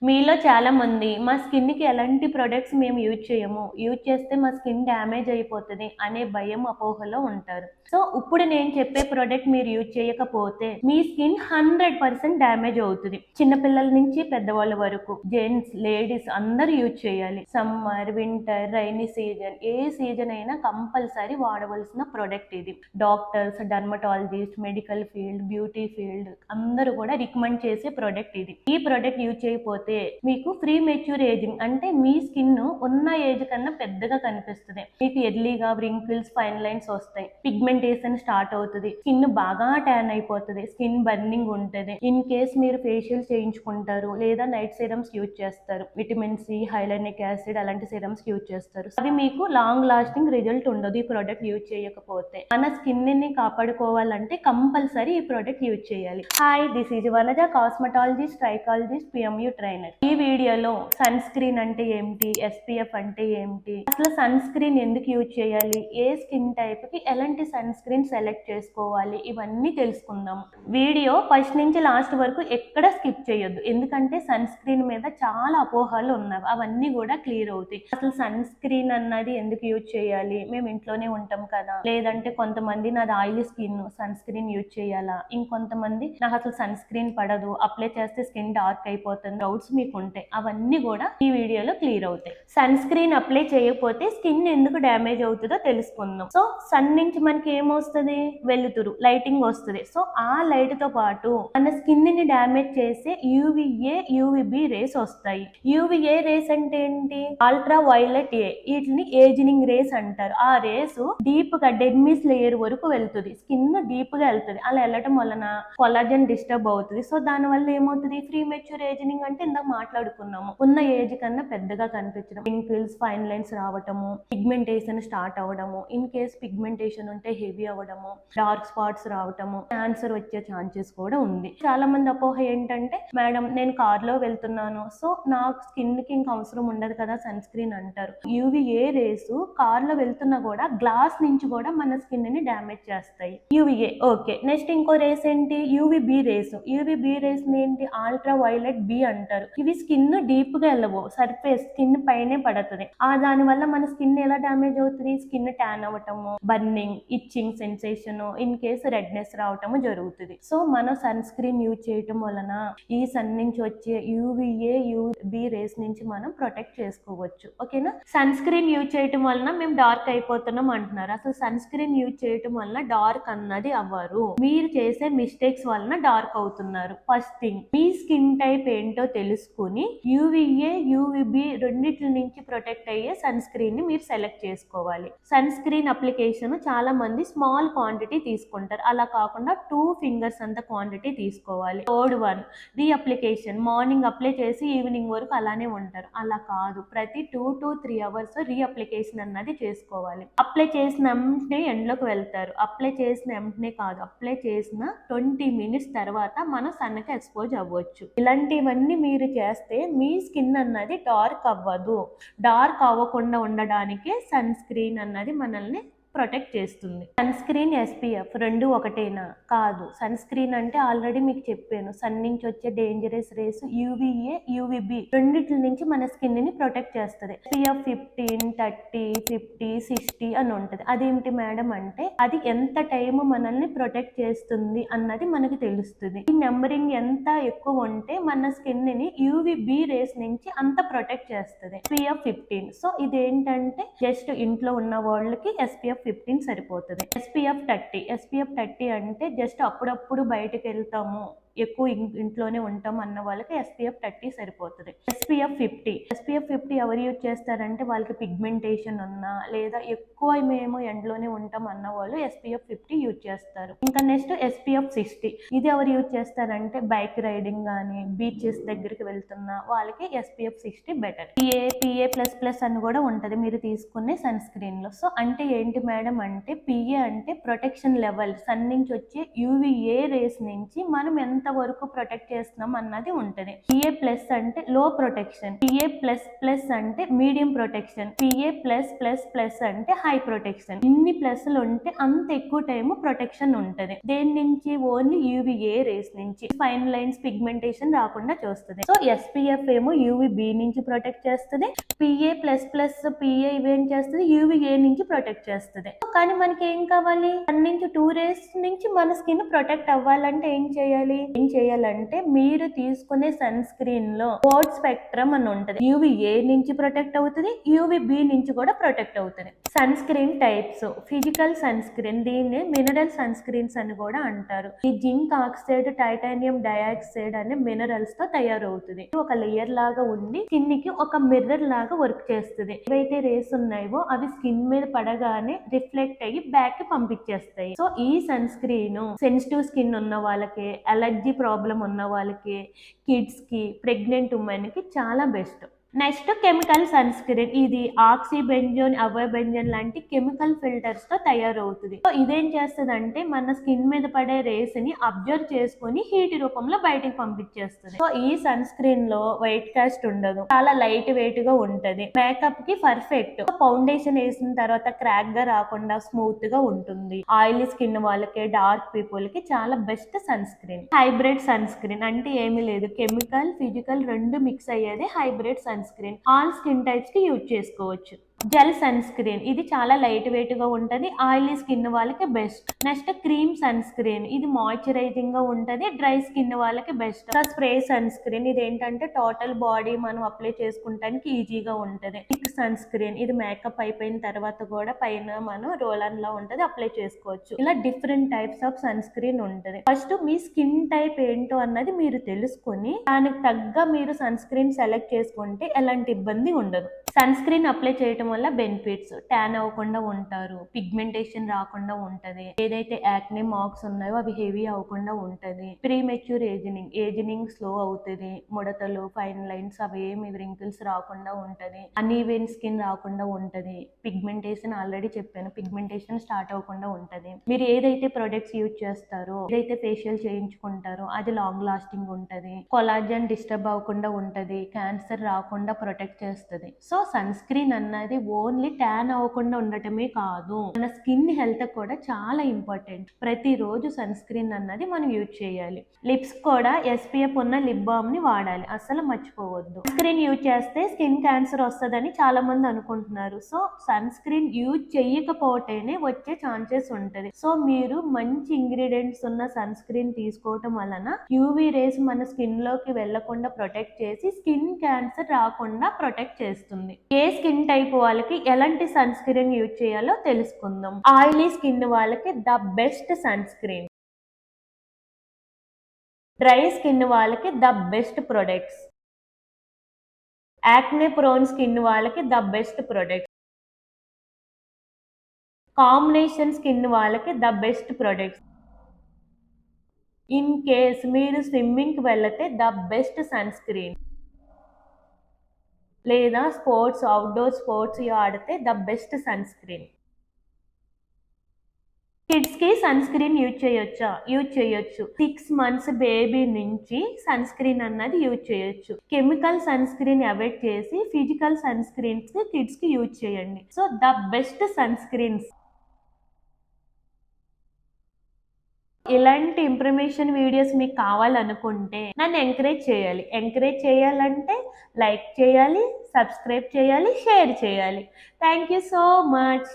మీలో చాలామంది మా స్కిన్‌కి ఎలాంటి ప్రొడక్ట్స్ మేము యూజ్ చేయము. యూజ్ చేస్తే మా స్కిన్ డ్యామేజ్ అయిపోతది అనే భయం, అపోహలో ఉంటారు. సో, ఇప్పుడు నేను చెప్పే ప్రొడక్ట్ మీరు యూజ్ చేయకపోతే మీ స్కిన్ 100% డ్యామేజ్ అవుతది. చిన్న పిల్లల నుంచి పెద్దవాళ్ళ వరకు జెంట్స్, లేడీస్ అందరూ యూజ్ చేయాలి. సమ్మర్, వింటర్, రైనీ సీజన్ ఏ సీజన్ అయినా కంపల్సరీ వాడవలసిన ప్రొడక్ట్ ఇది. Doctors, dermatologist, medical field, beauty field అందరూ కూడా రికమెండ్ చేసే ప్రొడక్ట్ ఇది. ఈ ప్రొడక్ట్ యూజ్ చేయకపోతే మీకు ప్రీ మెచ్యూర్ ఏజింగ్ అంటే మీ స్కిన్ ఉన్న ఏజ్ కన్నా పెద్దగా కనిపిస్తుంది. మీకు ఎర్లీగా వ్రింకిల్స్, ఫైన్ లైన్స్ వస్తాయి. పిగ్మెంటేషన్ స్టార్ట్ అవుతుంది. స్కిన్ బాగా ట్యాన్ అయిపోతుంది. స్కిన్ బర్నింగ్ ఉంటుంది. ఇన్ కేస్ మీరు ఫేషియల్ చేయించుకుంటారు లేదా నైట్ సిరమ్స్ యూజ్ చేస్తారు. విటమిన్ సి, హైలనిక్ యాసిడ్ అలాంటి సిరమ్స్ యూజ్ చేస్తారు. అవి మీకు లాంగ్ లాస్టింగ్ రిజల్ట్ ఉండదు ఈ ప్రోడక్ట్ యూజ్ చేయకపోతే. మన స్కిన్ ని కాపాడుకోవాలంటే కంపల్సరీ ఈ ప్రోడక్ట్ యూజ్ చేయాలి. Hi, this is Vanaja, cosmetologist, trichologist, PMU trainer. ఈ వీడియోలో సన్ స్క్రీన్ అంటే ఏమిటి, ఎస్పీఎఫ్ అంటే ఏమిటి, అసలు సన్ స్క్రీన్ ఎందుకు యూజ్ చేయాలి, ఏ స్కిన్ టైప్ కి ఎలాంటి సన్ స్క్రీన్ సెలెక్ట్ చేసుకోవాలి, ఇవన్నీ తెలుసుకుందాం. వీడియో ఫస్ట్ నుంచి లాస్ట్ వరకు ఎక్కడ స్కిప్ చేయొద్దు, ఎందుకంటే సన్ స్క్రీన్ మీద చాలా అపోహలు ఉన్నాయి. అవన్నీ కూడా క్లియర్ అవుతాయి. అసలు సన్ స్క్రీన్ అన్నది ఎందుకు యూజ్ చేయాలి, మేము ఇంట్లోనే ఉంటాం కదా, లేదంటే కొంతమంది నాది oily skin, sunscreen use చేయాలా, ఇంకొంతమంది నాకు అసలు సన్ స్క్రీన్ పడదు, అప్లై చేస్తే స్కిన్ డార్క్ అయిపోతుంది, డౌట్స్ మీకు ఉంటాయి. అవన్నీ కూడా ఈ వీడియోలో క్లియర్ అవుతాయి. సన్ స్క్రీన్ అప్లై చేయకపోతే స్కిన్ ఎందుకు డ్యామేజ్ అవుతుందో తెలుసుకుందాం. సో సన్ నుంచి మనకి ఏమొస్తుంది, వెలుతురు, లైటింగ్ వస్తుంది. సో ఆ లైట్ తో పాటు మన స్కిన్ ని డ్యామేజ్ చేసే యూవిఏ, యూవిబి రేస్ వస్తాయి. యూవిఏ రేస్ అంటే ఏంటి, అల్ట్రా వైలెట్ ఏ, వీటిని ఏజినింగ్ రేస్ అంటారు. ఆ రేస్ డీప్ గా డెర్మిస్ లేయర్ వరకు వెళ్తుంది. స్కిన్ డీప్ గా వెళ్తుంది. అలా వెళ్ళటం వలన కొలాజన్ డిస్టర్బ్ అవుతుంది. సో దాని వల్ల ఏమవుతుంది, ప్రీ మెచ్యూర్ ఏజినింగ్ అంటే ఇందాక మాట్లాడుకున్నాము, ఉన్న ఏజ్ కన్నా పెద్దగా కనిపించడం, పింపుల్స్, ఫైన్ లైన్స్ రావటము, పిగ్మెంటేషన్ స్టార్ట్ అవడము, ఇన్ కేస్ పిగ్మెంటేషన్ ఉంటే హెవీ అవ్వడము, డార్క్ స్పాట్స్ రావటము, క్యాన్సర్ వచ్చే ఛాన్సెస్ కూడా ఉంది. చాలా మంది అపోహ ఏంటంటే, మేడం నేను కార్ లో వెళ్తున్నాను, సో నా స్కిన్ కి ఇంకా అవసరం ఉండదు కదా సన్ స్క్రీన్ అంటారు. యూవిఏ రేస్ కార్ లో వెళ్తున్నా కూడా గ్లాస్ నుంచి కూడా మన స్కిన్ ని డ్యామేజ్ చేస్తాయి. యూవిఏ ఓకే. నెక్స్ట్ ఇంకో రేస్ ఏంటి, యూవిబి రేస్. యూవిబి రేస్ ఏంటి, అల్ట్రా వైలెట్ బి అంటారు. ఇవి స్కిన్ డీప్ గా వెళ్ళవు, సర్ఫేస్ స్కిన్ పైనే పడుతుంది. దాని వల్ల మన స్కిన్ ఎలా డ్యామేజ్ అవుతుంది, స్కిన్ ట్యాన్ అవ్వటము, burning, itching sensation, in case redness రావటము జరుగుతుంది. సో మనం సన్ స్క్రీన్ యూజ్ చేయటం వలన ఈ సన్ నుంచి వచ్చే యూవిఏ, యూబి రేస్ నుంచి మనం ప్రొటెక్ట్ చేసుకోవచ్చు. ఓకేనా. సన్ స్క్రీన్ యూజ్ చేయటం వలన మేము డార్క్ అయిపోతున్నాం అంటున్నారు. అసలు సన్ స్క్రీన్ యూజ్ చేయటం వలన డార్క్ అన్నది అవ్వరు. మీరు చేసే మిస్టేక్స్ వలన డార్క్ అవుతున్నారు. ఫస్ట్ థింగ్, మీ స్కిన్ టైప్ ఏంటో తెలుసుకుని యూవిఏ, యూవిబి రెండిటి నుంచి ప్రొటెక్ట్ అయ్యే సన్ స్క్రీన్ ని మీరు సెలెక్ట్ చేసుకోవాలి. సన్ స్క్రీన్ అప్లికేషన్ చాలా మంది స్మాల్ క్వాంటిటీ తీసుకుంటారు. అలా కాకుండా 2 ఫింగర్స్ అంత క్వాంటిటీ తీసుకోవాలి. థర్డ్ వన్, రీ అప్లికేషన్. మార్నింగ్ అప్లై చేసి ఈవినింగ్ వరకు అలానే ఉంటారు. అలా కాదు, ప్రతి 2 to 3 అవర్స్ రీ అప్లికేషన్ అన్నది చేసుకోవాలి. అప్లై చేసిన వెంటనే ఎండ్లోకి వెళ్తారు. అప్లై చేసిన వెంటనే కాదు, అప్లై చేసిన 20 minutes తర్వాత మనం సన్కి ఎక్స్పోజ్ అవ్వచ్చు. ఇలాంటివన్నీ మీరు చేస్తే మీ స్కిన్ అన్నది డార్క్ అవ్వదు. డార్క్ అవ్వకుండా ఉండడానికి సన్ స్క్రీన్ అన్నది మనల్ని ప్రొటెక్ట్ చేస్తుంది. సన్ స్క్రీన్, ఎస్పీఎఫ్ రెండు ఒకటేనా, కాదు. సన్ స్క్రీన్ అంటే ఆల్రెడీ మీకు చెప్పాను, సన్ నుంచి వచ్చే డేంజరస్ రేస్ యూవిఏ, యూవిబి రెండిటి నుంచి మన స్కిన్ ని ప్రొటెక్ట్ చేస్తుంది. ఎస్పీఎఫ్ 15, 30, 50, 60 అని ఉంటుంది. అదేంటి మేడం అంటే, అది ఎంత టైం మనల్ని ప్రొటెక్ట్ చేస్తుంది అన్నది మనకి తెలుస్తుంది. ఈ నెంబరింగ్ ఎంత ఎక్కువ ఉంటే మన స్కిన్ ని యూవిబి రేస్ నుంచి అంత ప్రొటెక్ట్ చేస్తుంది. ఎస్పీఎఫ్ 15. సో ఇదేంటంటే జస్ట్ ఇంట్లో ఉన్న వాళ్ళకి ఎస్పీఎఫ్ 15 సరిపోతుంది. ఎస్పీఎఫ్ 30. ఎస్పీఎఫ్ 30 అంటే జస్ట్ అప్పుడప్పుడు బయటకు వెళ్తాము, ఎక్కువ ఇంట్లోనే ఉంటాం అన్న వాళ్ళకి ఎస్పీఎఫ్ 30 సరిపోతుంది. ఎస్పీఎఫ్ 50. ఎస్పీఎఫ్ 50 ఎవరు యూజ్ చేస్తారంటే, వాళ్ళకి పిగ్మెంటేషన్ ఉన్నా లేదా ఎక్కువ మేము ఎండ్లోనే ఉంటాం అన్న వాళ్ళు ఎస్పీఎఫ్ 50 యూజ్ చేస్తారు. ఇంకా నెక్స్ట్ ఎస్పీఎఫ్ 60. ఇది ఎవరు యూజ్ చేస్తారంటే, బైక్ రైడింగ్ కానీ బీచెస్ దగ్గరికి వెళ్తున్న వాళ్ళకి ఎస్పీఎఫ్ 60 బెటర్. పిఏ++ అని కూడా ఉంటది మీరు తీసుకునే సన్ స్క్రీన్ లో. సో అంటే ఏంటి మేడం అంటే, పిఏ అంటే ప్రొటెక్షన్ లెవెల్, సన్ నుంచి వచ్చే యూవిఏ రేస్ నుంచి మనం ఎంత ఎంత వరకు ప్రొటెక్ట్ చేస్తున్నాం అన్నది ఉంటుంది. PA+ అంటే లో ప్రొటెక్షన్, PA++ అంటే మీడియం ప్రొటెక్షన్, PA+++ అంటే హై ప్రొటెక్షన్. ఇన్ని ప్లస్లు ఉంటే అంత ఎక్కువ టైం ప్రొటెక్షన్ ఉంటుంది. దేని నుంచి? ఓన్లీ UVA రేస్ నుంచి ఫైన్ లైన్స్ పిగ్మెంటేషన్ రాకుండా చూస్తుంది. సో SPF ఏమో UVB నుంచి ప్రొటెక్ట్ చేస్తుంది, PA++ ఇవేం చేస్తుంది? UVA నుంచి ప్రొటెక్ట్ చేస్తుంది. కానీ మనకి ఏం కావాలి? 1-2 రేస్ నుంచి మన స్కిన్ ప్రొటెక్ట్ అవ్వాలంటే ఏం చేయాలంటే మీరు తీసుకునే సన్ స్క్రీన్ లో బ్రాడ్ స్పెక్ట్రమ్ అని ఉంటుంది. UVA నుంచి ప్రొటెక్ట్ అవుతుంది, UVB నుంచి కూడా ప్రొటెక్ట్ అవుతుంది. Sunscreen types: physical sunscreen, దీన్ని మినరల్ సన్ స్క్రీన్స్ అని కూడా అంటారు. ఈ జింక్ ఆక్సైడ్, టైటానియం డయాక్సైడ్ అనే మినరల్స్ తో తయారవుతుంది. ఒక లేయర్ లాగా ఉండి స్కిన్ కి ఒక మిర్రర్ లాగా వర్క్ చేస్తుంది. ఏవైతే రేస్ ఉన్నాయో అవి స్కిన్ మీద పడగానే రిఫ్లెక్ట్ అయ్యి బ్యాక్ కి పంపించేస్తాయి. సో ఈ సన్ స్క్రీన్ సెన్సిటివ్ స్కిన్ ఉన్న వాళ్ళకి, అలర్జీ ప్రాబ్లం ఉన్న వాళ్ళకి, కిడ్స్ కి, ప్రెగ్నెంట్ ఉమెన్ కి చాలా best. Next chemical sunscreen. ఇది ఆక్సిబెంజోన్, అవబెంజోన్ లాంటి కెమికల్ ఫిల్టర్స్ తో తయారవుతుంది. సో ఇదేం చేస్తుంది అంటే మన స్కిన్ మీద పడే రేస్ ని అబ్జర్వ్ చేసుకుని హీట్ రూపంలో బయటికి పంపించేస్తుంది. సో ఈ సన్ స్క్రీన్ లో వైట్ కాస్ట్ ఉండదు, చాలా లైట్ వెయిట్ గా ఉంటది, మేకప్ కి పర్ఫెక్ట్. ఫౌండేషన్ వేసిన తర్వాత క్రాక్ గా రాకుండా స్మూత్ గా ఉంటుంది. ఆయిలీ స్కిన్ వాళ్ళకి, డార్క్ పీపుల్ కి చాలా best sunscreen. Hybrid sunscreen అంటే ఏమీ లేదు, కెమికల్ ఫిజికల్ రెండు మిక్స్ అయ్యేది hybrid sunscreen. All skin types కి యూజ్ చేసుకోవచ్చు. జెల్ సన్ స్క్రీన్, ఇది చాలా లైట్ వెయిట్ గా ఉంటది, ఆయిలీ స్కిన్ వాళ్ళకి best. Next cream sunscreen, ఇది మాయిశ్చరైజింగ్ గా ఉంటది, డ్రై స్కిన్ వాళ్ళకి బెస్ట్. స్ప్రే సన్ స్క్రీన్, ఇది ఏంటంటే టోటల్ బాడీ మనం అప్లై చేసుకుంటానికి ఈజీగా ఉంటది. థిక్ సన్ స్క్రీన్, ఇది మేకప్ అయిపోయిన తర్వాత కూడా పైన మనం రోలర్ లా ఉంటది, అప్లై చేసుకోవచ్చు. ఇలా different types of sunscreen ఉంటది. ఫస్ట్ మీ స్కిన్ టైప్ ఏంటో అన్నది మీరు తెలుసుకొని దానికి తగ్గ మీరు సన్ స్క్రీన్ సెలెక్ట్ చేసుకుంటే ఎలాంటి ఇబ్బంది ఉండదు. సన్ స్క్రీన్ అప్లై చేయటం వల్ల బెనిఫిట్స్: ట్యాన్ అవ్వకుండా ఉంటారు, పిగ్మెంటేషన్ రాకుండా ఉంటది, ఏదైతే యాక్నే మార్క్స్ ఉన్నాయో అవి హెవీ అవ్వకుండా ఉంటది, ప్రీమెచ్యూర్ ఏజినింగ్ స్లో అవుతుంది, ముడతలు, ఫైన్ లైన్స్ అవేమి రింకిల్స్ రాకుండా ఉంటది, అన్ఈవెన్ స్కిన్ రాకుండా ఉంటది, పిగ్మెంటేషన్ ఆల్రెడీ చెప్పాను, పిగ్మెంటేషన్ స్టార్ట్ అవ్వకుండా ఉంటది. మీరు ఏదైతే ప్రొడక్ట్స్ యూజ్ చేస్తారో, ఏదైతే ఫేషియల్ చేయించుకుంటారో అది లాంగ్ లాస్టింగ్ ఉంటది, కొలాజన్ డిస్టర్బ్ అవ్వకుండా ఉంటది, క్యాన్సర్ రాకుండా ప్రొటెక్ట్ చేస్తుంది. సో సన్ స్క్రీన్ అన్నది ఓన్లీ ట్యాన్ అవ్వకుండా ఉండటమే కాదు, మన స్కిన్ హెల్త్ కూడా చాలా ఇంపార్టెంట్. ప్రతిరోజు సన్ స్క్రీన్ అన్నది మనం యూజ్ చేయాలి. లిప్స్ కూడా SPF ఉన్న లిప్ బామ్ ని వాడాలి, అసలు మర్చిపోవద్దు. సన్ స్క్రీన్ యూజ్ చేస్తే స్కిన్ క్యాన్సర్ వస్తుందని చాలా మంది అనుకుంటున్నారు. సో సన్ స్క్రీన్ యూజ్ చేయకపోతేనే వచ్చే ఛాన్సెస్ ఉంటది. సో మీరు మంచి ఇంగ్రీడియంట్స్ ఉన్న సన్ స్క్రీన్ తీసుకోవటం వలన UV రేస్ మన స్కిన్ లోకి వెళ్లకుండా ప్రొటెక్ట్ చేసి స్కిన్ క్యాన్సర్ రాకుండా ప్రొటెక్ట్ చేస్తుంది. ఏ స్కిన్ టైప్ వాళ్ళకి ఎలాంటి సన్ స్క్రీన్ యూజ్ చేయాలో తెలుసుకుందాం. ఆయిలీ స్కిన్ వాళ్ళకి the best sunscreen, dry skin వాళ్ళకి the best products, acne prone skin వాళ్ళకి the best products, combination skin వాళ్ళకి the best products. In case మీరు స్విమ్మింగ్ కి వెళ్తే ద బెస్ట్ సన్ స్క్రీన్, లేదా అవుట్డోర్ స్పోర్ట్స్ ఆడితే the best sunscreen. Kids కి sunscreen use చేయొచ్చు. 6 months baby నుంచి సన్ స్క్రీన్ అన్నది యూజ్ చేయొచ్చు. కెమికల్ సన్ స్క్రీన్ అవాయిడ్ చేసి ఫిజికల్ సన్ స్క్రీన్స్ కిడ్స్ కి యూజ్ చేయండి. So the best sun screens. ఇలాంటి ఇన్ఫర్మేషన్ వీడియోస్ మీకు కావాలనుకుంటే నన్ను ఎంకరేజ్ చేయాలంటే లైక్ చేయాలి, సబ్స్క్రైబ్ చేయాలి, షేర్ చేయాలి. Thank you so much.